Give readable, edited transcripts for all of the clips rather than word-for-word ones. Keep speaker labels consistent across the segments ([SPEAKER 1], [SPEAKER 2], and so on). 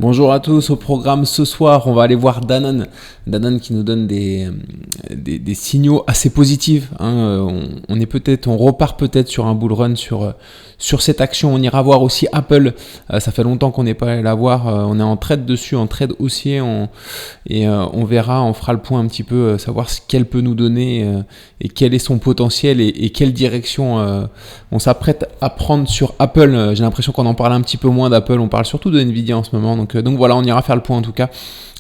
[SPEAKER 1] Bonjour à tous, au programme ce soir, on va aller voir Danone. Danone qui nous donne des signaux assez positifs. On repart peut-être sur un bull run sur cette action. On ira voir aussi Apple. Ça fait longtemps qu'on n'est pas allé la voir. On est en trade dessus, en trade haussier. On verra, on fera le point un petit peu, savoir ce qu'elle peut nous donner et quel est son potentiel et quelle direction on s'apprête à prendre sur Apple. J'ai l'impression qu'on en parle un petit peu moins d'Apple. On parle surtout de Nvidia en ce moment. Donc voilà, on ira faire le point en tout cas.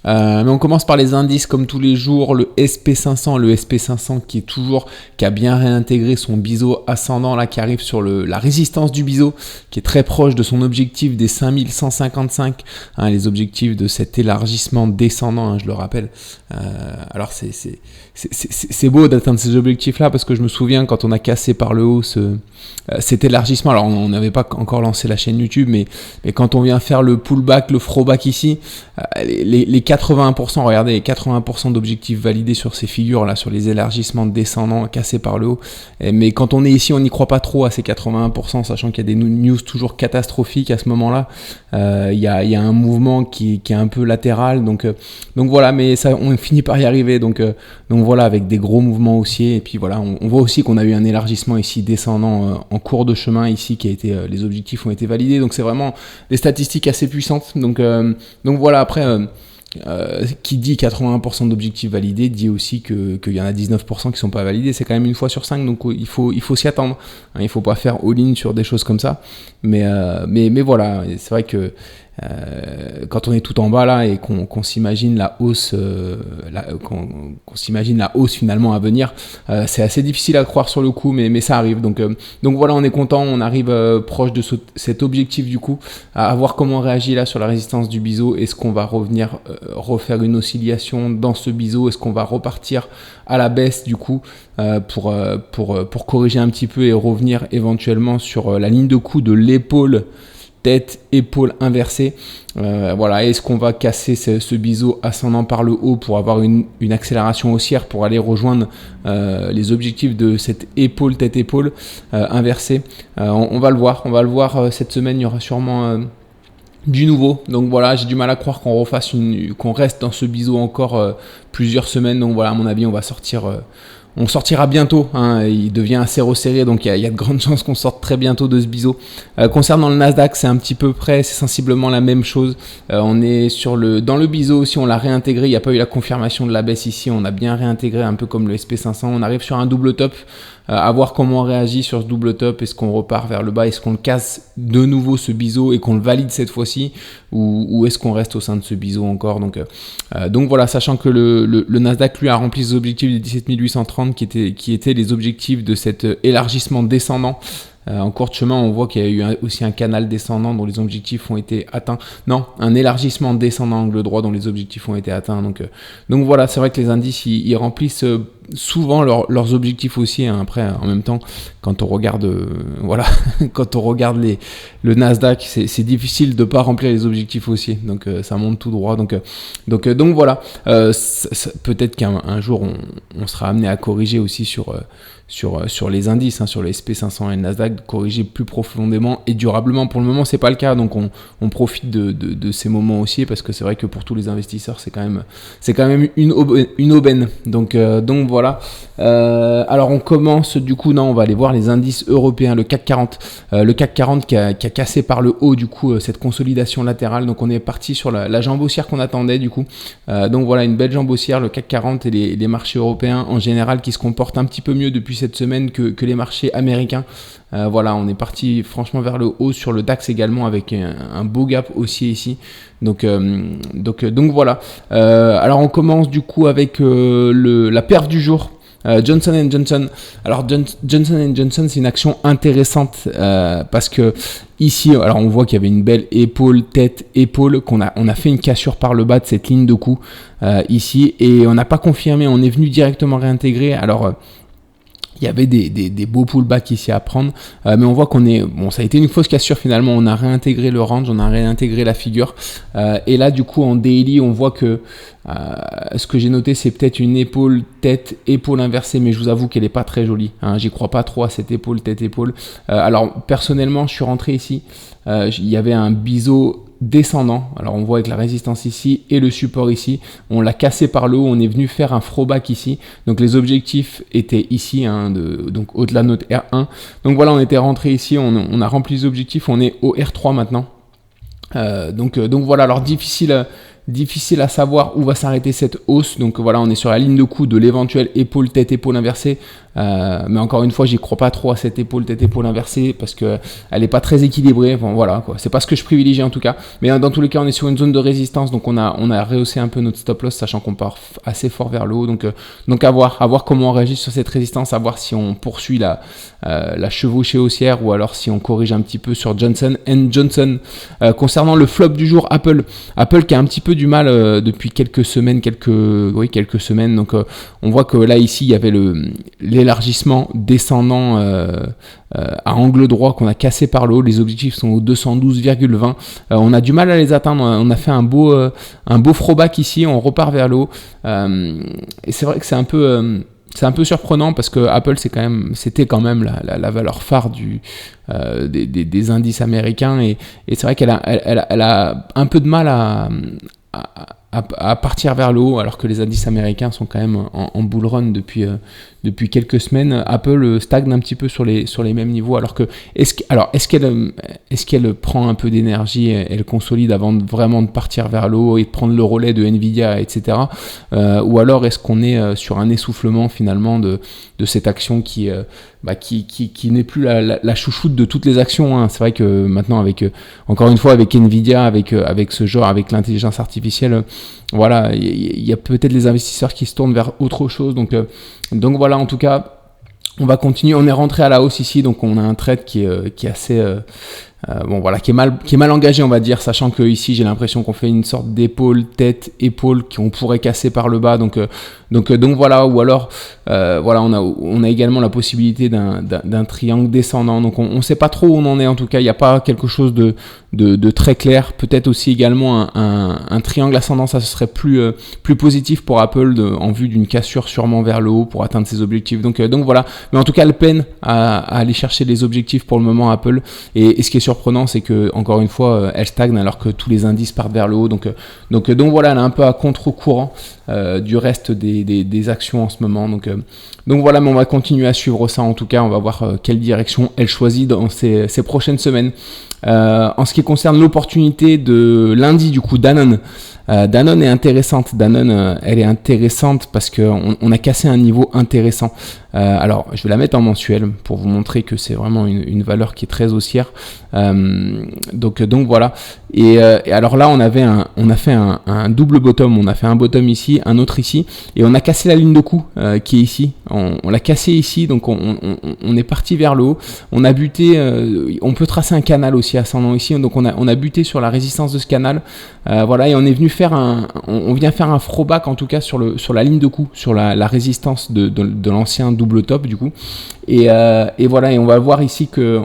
[SPEAKER 1] Mais on commence par les indices comme tous les jours, le SP500 qui a bien réintégré son biseau ascendant là, qui arrive sur la résistance du biseau, qui est très proche de son objectif des 5155, les objectifs de cet élargissement descendant, je le rappelle. Alors c'est beau d'atteindre ces objectifs là, parce que je me souviens quand on a cassé par le haut cet élargissement, alors on n'avait pas encore lancé la chaîne YouTube, mais quand on vient faire le pullback, le throwback ici, les 80%, regardez, les 80% d'objectifs validés sur ces figures là, sur les élargissements descendants cassés par le haut. Mais quand on est ici, on n'y croit pas trop à ces 80%, sachant qu'il y a des news toujours catastrophiques à ce moment-là. Il y a un mouvement qui est un peu latéral, donc voilà, mais ça, on finit par y arriver. Donc voilà, avec des gros mouvements haussiers. Et puis voilà, on voit aussi qu'on a eu un élargissement ici descendant en cours de chemin ici, qui a été, les objectifs ont été validés. Donc c'est vraiment des statistiques assez puissantes. Donc voilà, après. Qui dit 80% d'objectifs validés dit aussi qu'il y en a 19% qui sont pas validés. C'est quand même une fois sur 5, donc il faut s'y attendre. Il ne faut pas faire all-in sur des choses comme ça. Mais voilà, c'est vrai que quand on est tout en bas là et qu'on s'imagine la hausse, qu'on s'imagine la hausse finalement à venir, c'est assez difficile à croire sur le coup, mais ça arrive. Donc voilà, on est content, on arrive proche de cet objectif du coup, à voir comment on réagit là sur la résistance du biseau. Est-ce qu'on va revenir refaire une oscillation dans ce biseau? Est-ce qu'on va repartir à la baisse du coup pour corriger un petit peu et revenir éventuellement sur la ligne de coup de l'épaule, tête, épaule inversée. Voilà, est-ce qu'on va casser ce biseau ascendant par le haut pour avoir une accélération haussière pour aller rejoindre les objectifs de cette épaule, tête, épaule inversée. On va le voir cette semaine. Il y aura sûrement du nouveau. Donc voilà, j'ai du mal à croire qu'on reste dans ce biseau encore plusieurs semaines. Donc voilà, à mon avis, on sortira bientôt, il devient assez resserré, donc il y a de grandes chances qu'on sorte très bientôt de ce biseau. Concernant le Nasdaq, c'est un petit peu près, c'est sensiblement la même chose. On est dans le biseau aussi, on l'a réintégré, il n'y a pas eu la confirmation de la baisse ici, on a bien réintégré un peu comme le SP500, on arrive sur un double top. À voir comment on réagit sur ce double top. Est-ce qu'on repart vers le bas? Est-ce qu'on le casse de nouveau ce biseau et qu'on le valide cette fois-ci, ou est-ce qu'on reste au sein de ce biseau encore? Donc voilà, sachant que le Nasdaq lui a rempli ses objectifs des 17 830 qui étaient les objectifs de cet élargissement descendant. En cours de chemin, on voit qu'il y a eu aussi un canal descendant dont les objectifs ont été atteints. Non, un élargissement descendant angle droit dont les objectifs ont été atteints. Donc voilà, c'est vrai que les indices, ils remplissent souvent leurs objectifs aussi. Après, en même temps, quand on regarde, quand on regarde le Nasdaq, c'est difficile de pas remplir les objectifs aussi. Donc ça monte tout droit. Donc voilà. Peut-être qu'un jour on sera amené à corriger aussi sur les indices, sur le SP500 et le Nasdaq, corriger plus profondément et durablement. Pour le moment, c'est pas le cas, donc on profite de ces moments aussi, parce que c'est vrai que pour tous les investisseurs, c'est quand même une aubaine. Donc voilà. Alors on commence du coup, on va aller voir les indices européens, le CAC 40. Le CAC 40 qui a cassé par le haut du coup cette consolidation latérale. Donc on est parti sur la jambe haussière qu'on attendait du coup. Donc voilà, une belle jambe haussière, le CAC 40 et les marchés européens en général qui se comportent un petit peu mieux depuis cette semaine que les marchés américains. Voilà, on est parti franchement vers le haut sur le DAX également, avec un beau gap haussier ici. Donc voilà. Alors on commence du coup avec la perf du jour. Johnson & Johnson. Alors Johnson & Johnson, c'est une action intéressante parce que ici, alors on voit qu'il y avait une belle épaule, tête, épaule, on a fait une cassure par le bas de cette ligne de coup ici, et on n'a pas confirmé, on est venu directement réintégrer. Alors il y avait des beaux pullbacks ici à prendre, mais on voit ça a été une fausse cassure finalement. On a réintégré le range, on a réintégré la figure, et là du coup en daily on voit que ce que j'ai noté, c'est peut-être une épaule, tête, épaule inversée, mais je vous avoue qu'elle est pas très jolie, j'y crois pas trop à cette épaule, tête, épaule. Alors personnellement, je suis rentré ici, il y avait un biseau descendant. Alors on voit avec la résistance ici et le support ici, on l'a cassé par le haut, on est venu faire un throwback ici. Donc les objectifs étaient ici, donc au-delà de notre R1. Donc voilà, on était rentré ici, on a rempli les objectifs, on est au R3 maintenant. Donc voilà, alors difficile à savoir où va s'arrêter cette hausse. Donc voilà, on est sur la ligne de coup de l'éventuel épaule tête épaule inversée. Mais encore une fois, j'y crois pas trop à cette épaule tête épaule inversée parce que elle est pas très équilibrée. Bon voilà quoi, c'est pas ce que je privilégie en tout cas. Mais dans tous les cas, on est sur une zone de résistance, donc on a rehaussé un peu notre stop loss, sachant qu'on part assez fort vers le haut. Donc à voir comment on réagit sur cette résistance, à voir si on poursuit la chevauchée haussière ou alors si on corrige un petit peu sur Johnson & Johnson. Concernant le flop du jour, Apple qui a un petit peu du mal depuis quelques semaines. Donc on voit que là ici il y avait l'élargissement descendant à angle droit qu'on a cassé par le haut. Les objectifs sont au 212,20. On a du mal à les atteindre. On a fait un beau throwback ici. On repart vers le haut. Et c'est vrai que c'est un peu surprenant parce que Apple c'était quand même la valeur phare des indices américains et c'est vrai qu'elle a un peu de mal à partir vers le haut alors que les indices américains sont quand même en bull run depuis quelques semaines. Apple stagne un petit peu sur les mêmes niveaux alors que est-ce qu'elle prend un peu d'énergie, elle consolide avant vraiment de partir vers le haut et de prendre le relais de Nvidia, etc. Ou alors est-ce qu'on est sur un essoufflement finalement de cette action qui n'est plus la chouchoute de toutes les actions, hein. C'est vrai que maintenant encore une fois avec Nvidia, avec ce genre, avec l'intelligence artificielle, voilà, il y a peut-être les investisseurs qui se tournent vers autre chose. Donc voilà, en tout cas, on va continuer. On est rentré à la hausse ici, donc on a un trade qui est assez qui est mal engagé, on va dire, sachant que ici j'ai l'impression qu'on fait une sorte d'épaule tête épaule qu'on pourrait casser par le bas. Donc voilà, ou alors on a également la possibilité d'un triangle descendant. Donc on sait pas trop où on en est. En tout cas, il n'y a pas quelque chose de très clair. Peut-être aussi également un triangle ascendant, ça ce serait plus positif pour Apple en vue d'une cassure sûrement vers le haut pour atteindre ses objectifs. Donc voilà. Mais en tout cas, elle peine à aller chercher les objectifs pour le moment, Apple. Et ce qui est surprenant, c'est que encore une fois, elle stagne alors que tous les indices partent vers le haut. Donc voilà, elle est un peu à contre-courant du reste des actions en ce moment. Donc voilà, mais on va continuer à suivre ça. En tout cas, on va voir quelle direction elle choisit dans ces prochaines semaines. En ce qui concerne l'opportunité de lundi, du coup, Danone est intéressante. Danone, elle est intéressante parce qu'on a cassé un niveau intéressant. Alors, je vais la mettre en mensuel pour vous montrer que c'est vraiment une valeur qui est très haussière. Donc voilà. Et alors là, on a fait un double bottom. On a fait un bottom ici, un autre ici, et on a cassé la ligne de coup qui est ici. On l'a cassé ici, donc on est parti vers le haut. On a buté. On peut tracer un canal aussi ascendant ici. Donc on a buté sur la résistance de ce canal. Voilà, et on est venu on vient faire un throwback en tout cas sur la ligne de coup, sur la résistance de l'ancien double top du coup. Et voilà, et on va voir ici que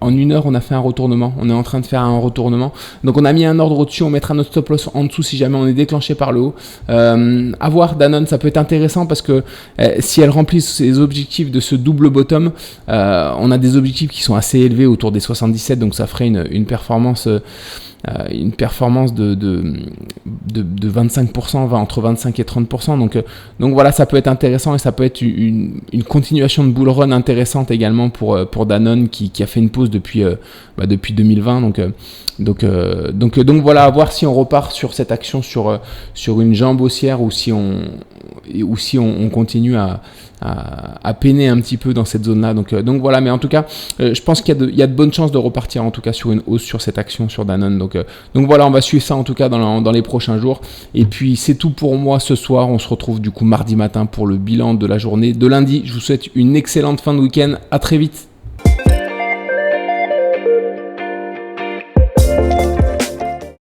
[SPEAKER 1] en une heure on a fait un retournement. On est en train de faire un retournement. Donc on a mis un ordre au-dessus, on mettra notre stop loss en dessous si jamais on est déclenché par le haut. À voir, Danone, ça peut être intéressant parce que si elle remplit ses objectifs de ce double bottom, on a des objectifs qui sont assez élevés autour des 77, donc ça ferait une performance de 25%, entre 25 et 30%. Donc voilà, ça peut être intéressant et ça peut être une continuation de bull run intéressante également pour Danone qui a fait une pause depuis 2020. Donc voilà, à voir si on repart sur cette action sur une jambe haussière ou si on continue à peiner un petit peu dans cette zone-là. Donc voilà, mais en tout cas, je pense qu'il y a de bonnes chances de repartir en tout cas sur une hausse sur cette action sur Danone. Donc voilà, on va suivre ça en tout cas dans les prochains jours. Et puis c'est tout pour moi ce soir. On se retrouve du coup mardi matin pour le bilan de la journée de lundi. Je vous souhaite une excellente fin de week-end. À très vite.